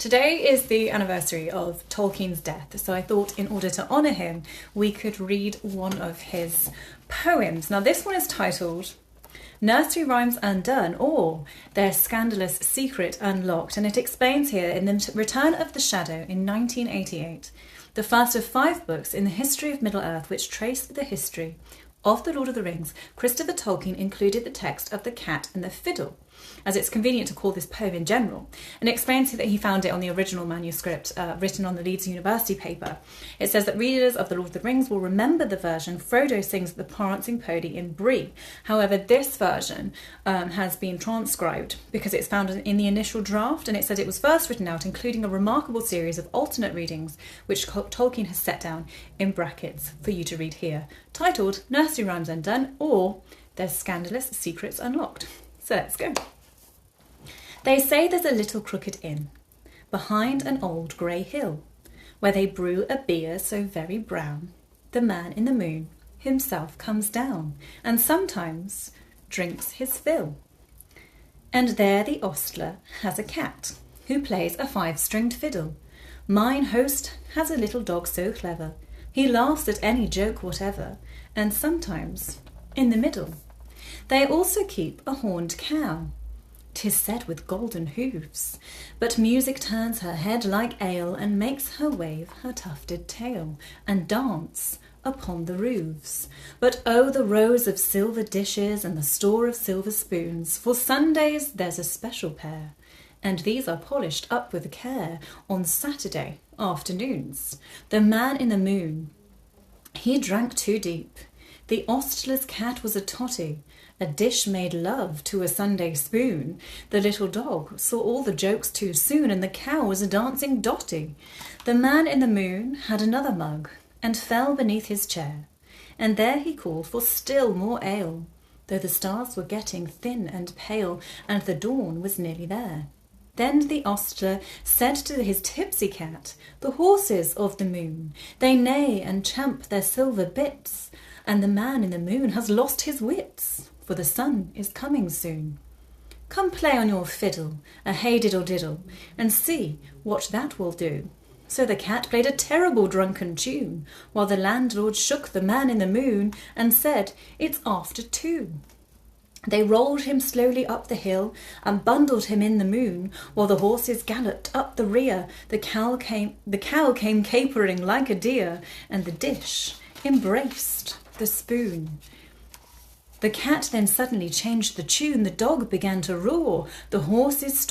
Today is the anniversary of Tolkien's death, so I thought in order to honour him, we could read one of his poems. Now, this one is titled Nursery Rhymes Undone, or Their Scandalous Secret Unlocked, and it explains here in The Return of the Shadow in 1988, the first of 5 books in the history of Middle-earth which trace the history of The Lord of the Rings. Christopher Tolkien included the text of The Cat and the Fiddle, as it's convenient to call this poem in general, and explains that he found it on the original manuscript written on the Leeds University paper. It says that readers of The Lord of the Rings will remember the version Frodo sings at the Prancing Pony in Bree. However, this version has been transcribed because it's found in the initial draft, and it said it was first written out including a remarkable series of alternate readings which Tolkien has set down in brackets for you to read here, titled Nursery Rhymes Undone, or Their Scandalous Secrets Unlocked. So let's go. They say there's a little crooked inn behind an old grey hill, where they brew a beer so very brown, the man in the moon himself comes down and sometimes drinks his fill. And there the ostler has a cat who plays a 5-stringed fiddle. Mine host has a little dog so clever, he laughs at any joke whatever, and sometimes in the middle. They also keep a horned cow, 'tis said with golden hoofs, but music turns her head like ale, and makes her wave her tufted tail, and dance upon the roofs. But oh, the rows of silver dishes and the store of silver spoons, for Sundays there's a special pair, and these are polished up with care on Saturday afternoons. The man in the moon, he drank too deep. The ostler's cat was a totty, a dish made love to a Sunday spoon. The little dog saw all the jokes too soon, and the cow was a dancing dotty. The man in the moon had another mug, and fell beneath his chair, and there he called for still more ale, though the stars were getting thin and pale, and the dawn was nearly there. Then the ostler said to his tipsy cat, the horses of the moon, they neigh and champ their silver bits, and the man in the moon has lost his wits, for the sun is coming soon. Come play on your fiddle, a hey-diddle-diddle, and see what that will do. So the cat played a terrible drunken tune, while the landlord shook the man in the moon, and said, it's after 2. They rolled him slowly up the hill, and bundled him in the moon, while the horses galloped up the rear. The cow came capering like a deer, and the dish embraced the spoon. The cat then suddenly changed the tune, the dog began to roar, the horses